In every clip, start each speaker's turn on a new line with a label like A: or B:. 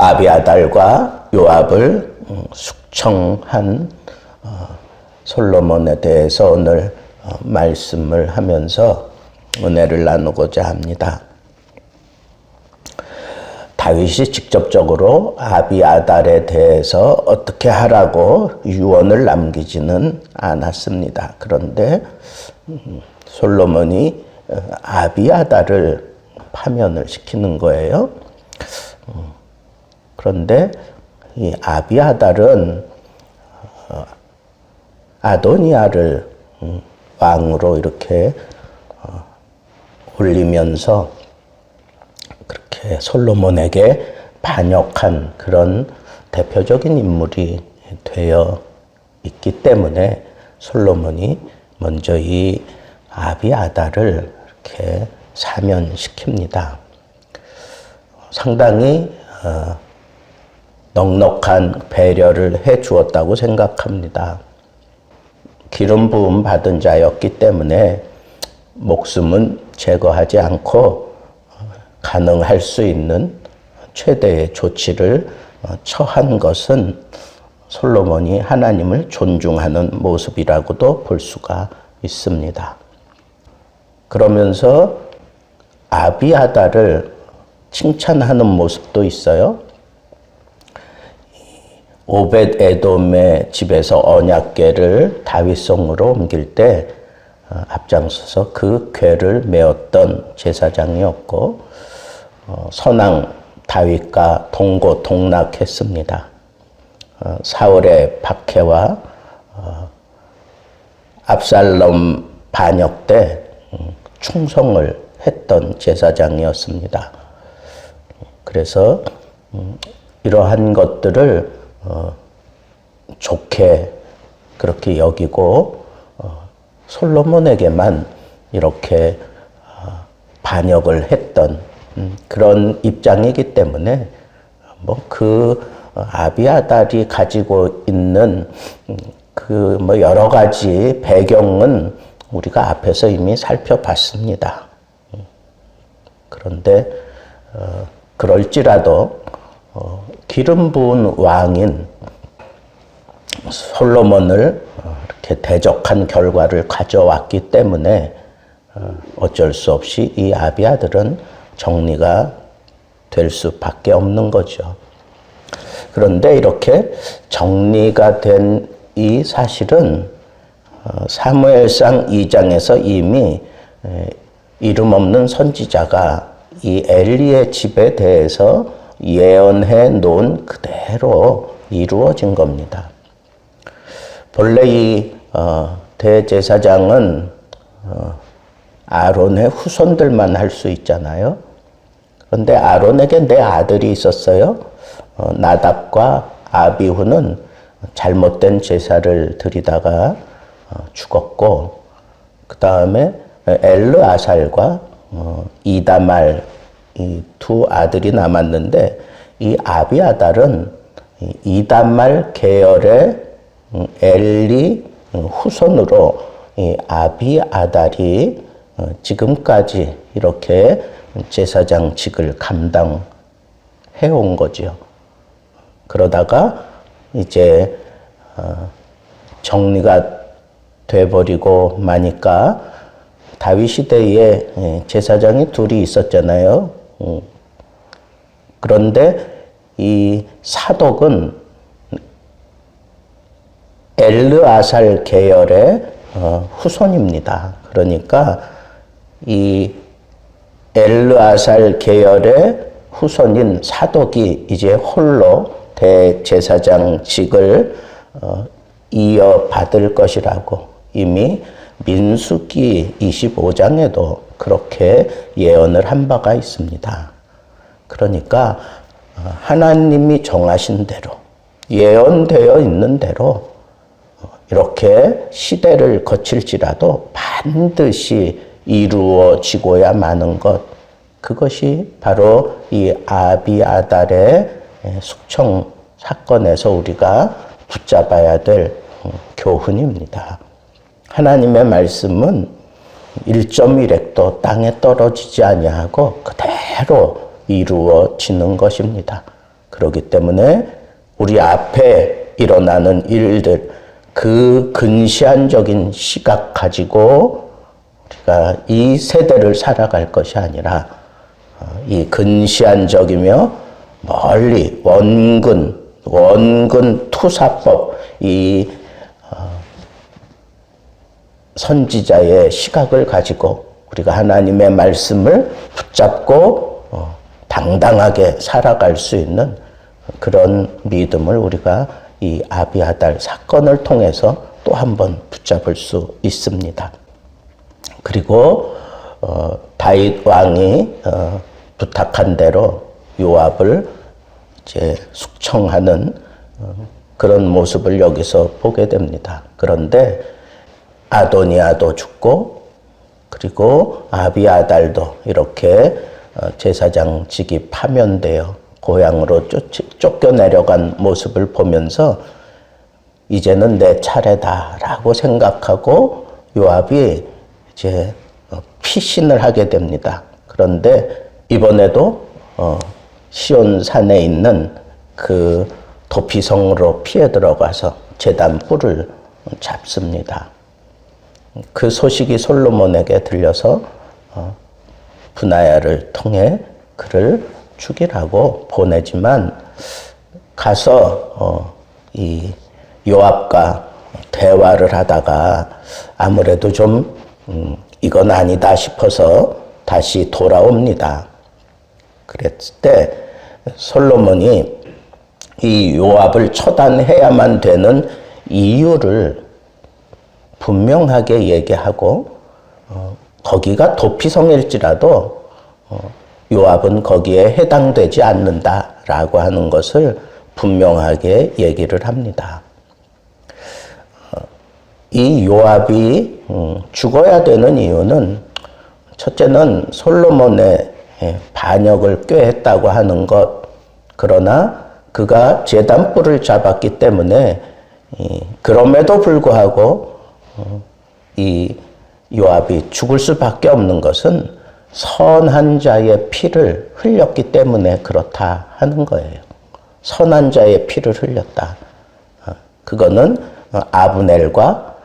A: 아비아달과 요압을 숙청한 솔로몬에 대해서 오늘 말씀을 하면서 은혜를 나누고자 합니다. 다윗이 직접적으로 아비아달에 대해서 어떻게 하라고 유언을 남기지는 않았습니다. 그런데 솔로몬이 아비아달을 파면을 시키는 거예요. 그런데 이 아비아달은 아도니아를 왕으로 이렇게 올리면서 그렇게 솔로몬에게 반역한 그런 대표적인 인물이 되어 있기 때문에 솔로몬이 먼저 이 아비아달을 이렇게 사면시킵니다. 상당히 넉넉한 배려를 해 주었다고 생각합니다. 기름 부음 받은 자였기 때문에 목숨은 제거하지 않고 가능할 수 있는 최대의 조치를 처한 것은 솔로몬이 하나님을 존중하는 모습이라고도 볼 수가 있습니다. 그러면서 아비아달을 칭찬하는 모습도 있어요. 오벳 에돔의 집에서 언약궤를 다윗성으로 옮길 때 앞장서서 그 궤를 메었던 제사장이었고 선왕 다윗과 동고동락했습니다. 사울의 박해와 압살롬 반역 때 충성을 했던 제사장이었습니다. 그래서 이러한 것들을 좋게 그렇게 여기고 솔로몬에게만 이렇게 반역을 했던 그런 입장이기 때문에 그 아비아달이 가지고 있는 그 여러 가지 배경은 우리가 앞에서 이미 살펴봤습니다. 그런데 그럴지라도 기름 부은 왕인 솔로몬을 이렇게 대적한 결과를 가져왔기 때문에 어쩔 수 없이 이 아비아들은 정리가 될 수밖에 없는 거죠. 그런데 이렇게 정리가 된 이 사실은 사무엘상 2장에서 이미 이름 없는 선지자가 이 엘리의 집에 대해서 예언해 놓은 그대로 이루어진 겁니다. 본래 이 대제사장은 아론의 후손들만 할 수 있잖아요. 그런데 아론에게 네 아들이 있었어요. 나답과 아비후는 잘못된 제사를 드리다가 죽었고, 그 다음에 엘르아살과 이다말 이 두 아들이 남았는데, 이 아비아달은 이다말 계열의 엘리 후손으로 이 아비아달이 지금까지 이렇게 제사장직을 감당해 온 거죠. 그러다가 이제 정리가 돼버리고 마니까 다윗 시대에 제사장이 둘이 있었잖아요. 그런데 이 사독은 엘르아살 계열의 후손입니다. 그러니까 이 엘르아살 계열의 후손인 사독이 이제 홀로 대제사장직을 이어받을 것이라고 이미 민수기 25장에도 그렇게 예언을 한 바가 있습니다. 그러니까 하나님이 정하신 대로 예언되어 있는 대로 이렇게 시대를 거칠지라도 반드시 이루어지고야 마는 것, 그것이 바로 이 아비아달의 숙청 사건에서 우리가 붙잡아야 될 교훈입니다. 하나님의 말씀은 1.1획도 땅에 떨어지지 아니하고 그대로 이루어지는 것입니다. 그렇기 때문에 우리 앞에 일어나는 일들, 그 근시안적인 시각 가지고 우리가 이 세대를 살아갈 것이 아니라 이 근시안적이며 멀리 원근 투사법, 이 선지자의 시각을 가지고 우리가 하나님의 말씀을 붙잡고 당당하게 살아갈 수 있는 그런 믿음을 우리가 이 아비아달 사건을 통해서 또 한 번 붙잡을 수 있습니다. 그리고 다윗 왕이 부탁한 대로 요압을 이제 숙청하는 그런 모습을 여기서 보게 됩니다. 그런데 아도니아도 죽고 그리고 아비아달도 이렇게 제사장직이 파면되어 고향으로 쫓겨내려간 모습을 보면서 이제는 내 차례다라고 생각하고 요압이 이제 피신을 하게 됩니다. 그런데 이번에도 시온산에 있는 그 도피성으로 피해 들어가서 제단 뿔을 잡습니다. 그 소식이 솔로몬에게 들려서 브나야를 통해 그를 죽이라고 보내지만 가서 이 요압과 대화를 하다가 아무래도 좀 이건 아니다 싶어서 다시 돌아옵니다. 그랬을 때 솔로몬이 이 요압을 처단해야만 되는 이유를 분명하게 얘기하고 거기가 도피성일지라도 요압은 거기에 해당되지 않는다라고 하는 것을 분명하게 얘기를 합니다. 이 요압이 죽어야 되는 이유는 첫째는 솔로몬의 반역을 꾀했다고 하는 것, 그러나 그가 제단뿔을 잡았기 때문에 그럼에도 불구하고 이 요압이 죽을 수밖에 없는 것은 선한 자의 피를 흘렸기 때문에 그렇다 하는 거예요. 선한 자의 피를 흘렸다. 그거는 아브넬과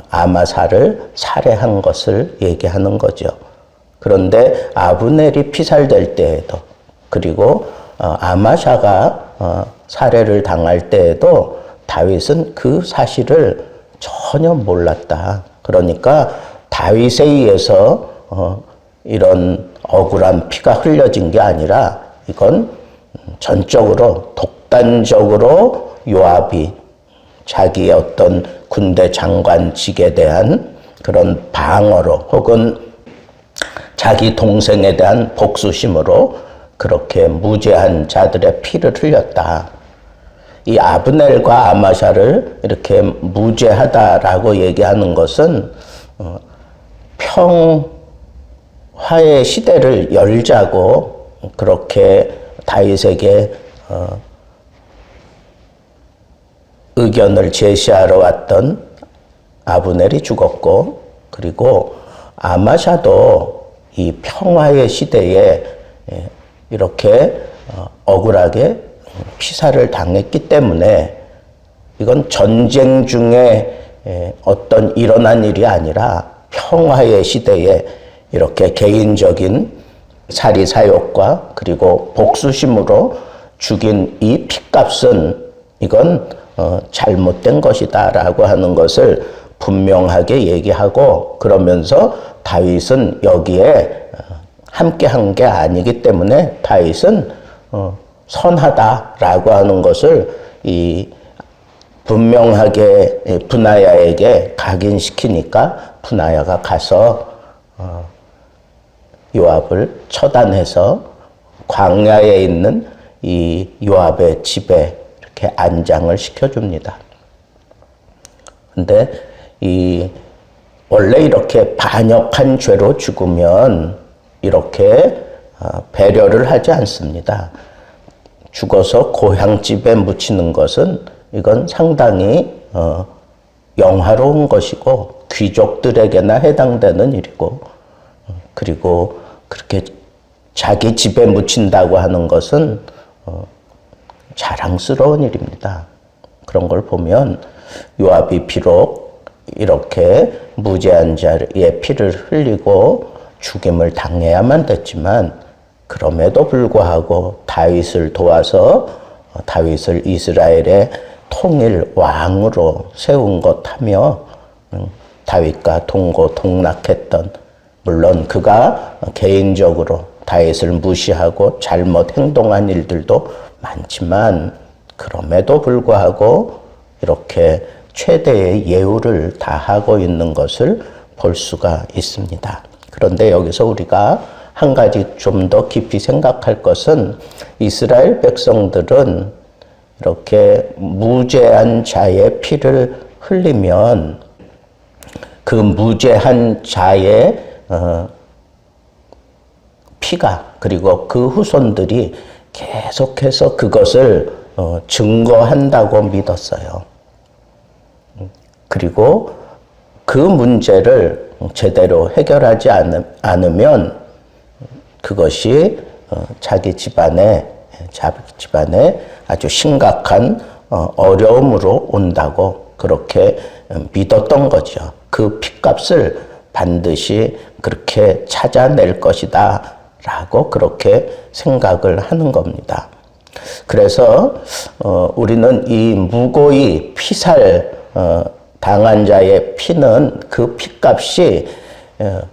A: 아마사를 살해한 것을 얘기하는 거죠. 그런데 아브넬이 피살될 때에도 그리고 아마샤가 살해를 당할 때에도 다윗은 그 사실을 전혀 몰랐다. 그러니까 다윗에 의해서 이런 억울한 피가 흘려진 게 아니라 이건 전적으로 독단적으로 요압이 자기의 어떤 군대 장관직에 대한 그런 방어로 혹은 자기 동생에 대한 복수심으로 그렇게 무죄한 자들의 피를 흘렸다. 이 아브넬과 아마샤를 이렇게 무죄하다라고 얘기하는 것은 평화의 시대를 열자고 그렇게 다윗에게 의견을 제시하러 왔던 아브넬이 죽었고 그리고 아마샤도 이 평화의 시대에 이렇게 억울하게 피살을 당했기 때문에 이건 전쟁 중에 어떤 일어난 일이 아니라 평화의 시대에 이렇게 개인적인 사리사욕과 그리고 복수심으로 죽인 이 핏값은 이건 잘못된 것이다 라고 하는 것을 분명하게 얘기하고 그러면서 다윗은 여기에 함께 한 게 아니기 때문에 다윗은 선하다라고 하는 것을 이 분명하게 브나야에게 각인시키니까 브나야가 가서 요압을 처단해서 광야에 있는 이 요압의 집에 이렇게 안장을 시켜줍니다. 근데 원래 이렇게 반역한 죄로 죽으면 이렇게 배려를 하지 않습니다. 죽어서 고향집에 묻히는 것은 이건 상당히 영화로운 것이고 귀족들에게나 해당되는 일이고 그리고 그렇게 자기 집에 묻힌다고 하는 것은 자랑스러운 일입니다. 그런 걸 보면 요압이 비록 이렇게 무죄한 자의 피를 흘리고 죽임을 당해야만 됐지만 그럼에도 불구하고 다윗을 도와서 다윗을 이스라엘의 통일 왕으로 세운 것하며 다윗과 동고동락했던, 물론 그가 개인적으로 다윗을 무시하고 잘못 행동한 일들도 많지만 그럼에도 불구하고 이렇게 최대의 예우를 다하고 있는 것을 볼 수가 있습니다. 그런데 여기서 우리가 한 가지 좀 더 깊이 생각할 것은 이스라엘 백성들은 이렇게 무죄한 자의 피를 흘리면 그 무죄한 자의 피가, 그리고 그 후손들이 계속해서 그것을 증거한다고 믿었어요. 그리고 그 문제를 제대로 해결하지 않으면 그것이 자기 집안에 아주 심각한 어려움으로 온다고 그렇게 믿었던 거죠. 그 핏값을 반드시 그렇게 찾아낼 것이다 라고 그렇게 생각을 하는 겁니다. 그래서 우리는 이 무고히 피살 당한 자의 피는 그 핏값이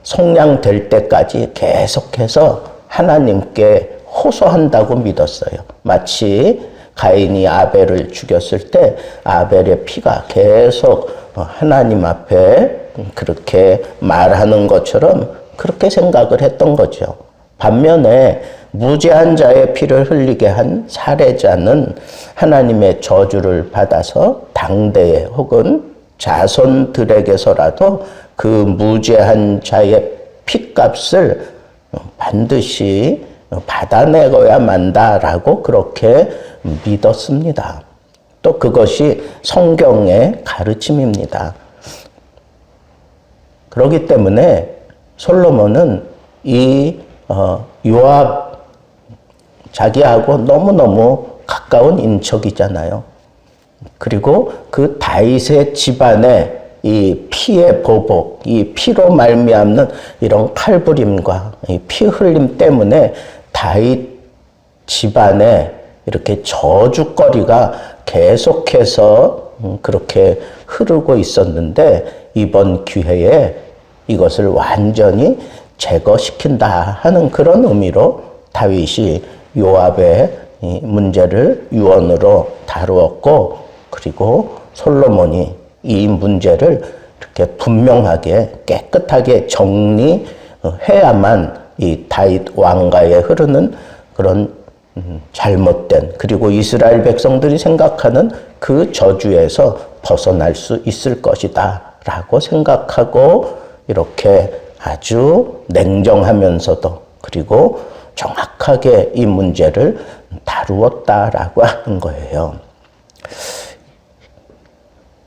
A: 속량될 때까지 계속해서 하나님께 호소한다고 믿었어요. 마치 가인이 아벨을 죽였을 때 아벨의 피가 계속 하나님 앞에 그렇게 말하는 것처럼 그렇게 생각을 했던 거죠. 반면에 무죄한 자의 피를 흘리게 한 살해자는 하나님의 저주를 받아서 당대에 혹은 자손들에게서라도 그 무죄한 자의 핏값을 반드시 받아내고야 만다라고 그렇게 믿었습니다. 또 그것이 성경의 가르침입니다. 그렇기 때문에 솔로몬은 이 요압, 자기하고 너무너무 가까운 인척이잖아요. 그리고 그 다윗의 집안에 이 피의 보복, 이 피로 말미암는 이런 칼부림과 이 피 흘림 때문에 다윗 집안에 이렇게 저주거리가 계속해서 그렇게 흐르고 있었는데 이번 기회에 이것을 완전히 제거시킨다 하는 그런 의미로 다윗이 요압의 이 문제를 유언으로 다루었고, 그리고 솔로몬이 이 문제를 이렇게 분명하게 깨끗하게 정리해야만 이 다윗 왕가에 흐르는 그런 잘못된, 그리고 이스라엘 백성들이 생각하는 그 저주에서 벗어날 수 있을 것이다 라고 생각하고 이렇게 아주 냉정하면서도 그리고 정확하게 이 문제를 다루었다라고 하는 거예요.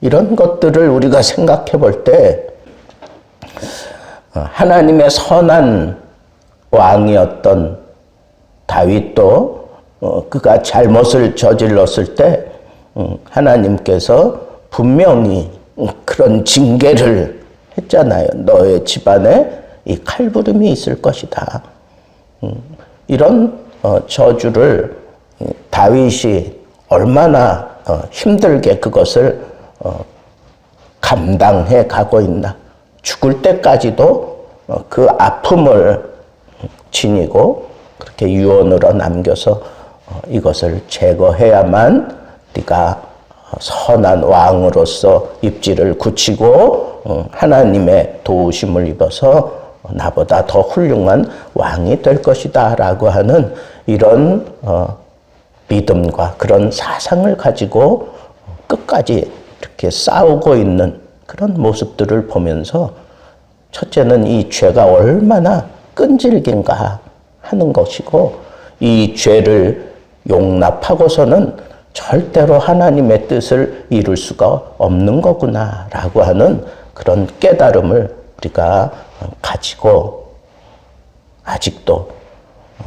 A: 이런 것들을 우리가 생각해 볼 때 하나님의 선한 왕이었던 다윗도 그가 잘못을 저질렀을 때 하나님께서 분명히 그런 징계를 했잖아요. 너의 집안에 이 칼부림이 있을 것이다. 이런 저주를 다윗이 얼마나 힘들게 그것을 감당해 가고 있나. 죽을 때까지도 그 아픔을 지니고 그렇게 유언으로 남겨서 이것을 제거해야만 네가 선한 왕으로서 입지를 굳히고 하나님의 도우심을 입어서 나보다 더 훌륭한 왕이 될 것이다 라고 하는 이런 믿음과 그런 사상을 가지고 끝까지 이렇게 싸우고 있는 그런 모습들을 보면서 첫째는 이 죄가 얼마나 끈질긴가 하는 것이고, 이 죄를 용납하고서는 절대로 하나님의 뜻을 이룰 수가 없는 거구나 라고 하는 그런 깨달음을 우리가 가지고 아직도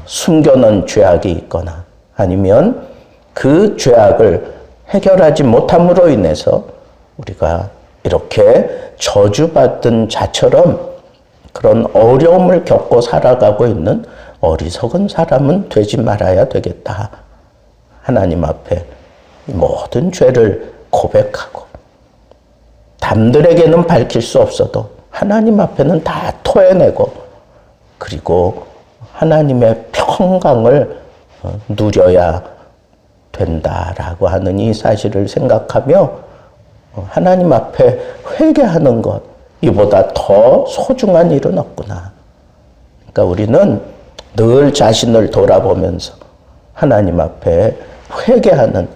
A: 숨겨놓은 죄악이 있거나 아니면 그 죄악을 해결하지 못함으로 인해서 우리가 이렇게 저주받은 자처럼 그런 어려움을 겪고 살아가고 있는 어리석은 사람은 되지 말아야 되겠다. 하나님 앞에 모든 죄를 고백하고 남들에게는 밝힐 수 없어도 하나님 앞에는 다 토해내고 그리고 하나님의 평강을 누려야 된다라고 하는 이 사실을 생각하며 하나님 앞에 회개하는 것, 이보다 더 소중한 일은 없구나. 그러니까 우리는 늘 자신을 돌아보면서 하나님 앞에 회개하는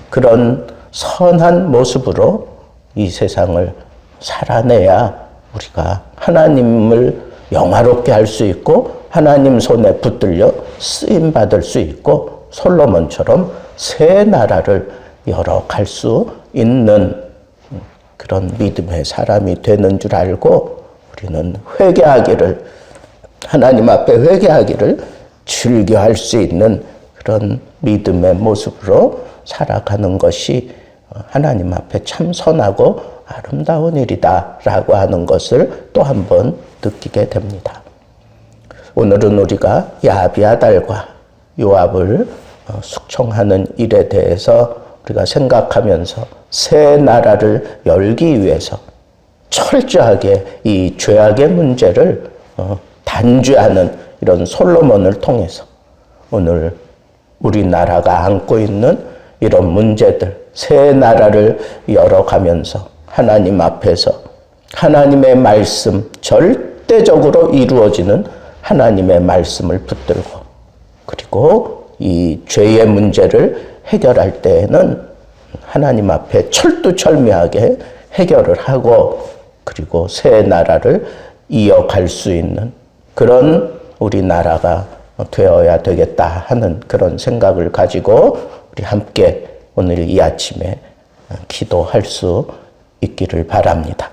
A: 그런 선한 모습으로 이 세상을 살아내야 우리가 하나님을 영화롭게 할 수 있고 하나님 손에 붙들려 쓰임받을 수 있고 솔로몬처럼 새 나라를 열어갈 수 있는 그런 믿음의 사람이 되는 줄 알고 우리는 회개하기를, 하나님 앞에 회개하기를 즐겨할 수 있는 그런 믿음의 모습으로 살아가는 것이 하나님 앞에 참 선하고 아름다운 일이다라고 하는 것을 또 한 번 느끼게 됩니다. 오늘은 우리가 야비아 달과 요압을 숙청하는 일에 대해서 우리가 생각하면서 새 나라를 열기 위해서 철저하게 이 죄악의 문제를 단죄하는 이런 솔로몬을 통해서 오늘 우리나라가 안고 있는 이런 문제들, 새 나라를 열어가면서 하나님 앞에서 하나님의 말씀, 절대적으로 이루어지는 하나님의 말씀을 붙들고 그리고 이 죄의 문제를 해결할 때에는 하나님 앞에 철두철미하게 해결을 하고 그리고 새 나라를 이어갈 수 있는 그런 우리나라가 되어야 되겠다 하는 그런 생각을 가지고 우리 함께 오늘 이 아침에 기도할 수 있기를 바랍니다.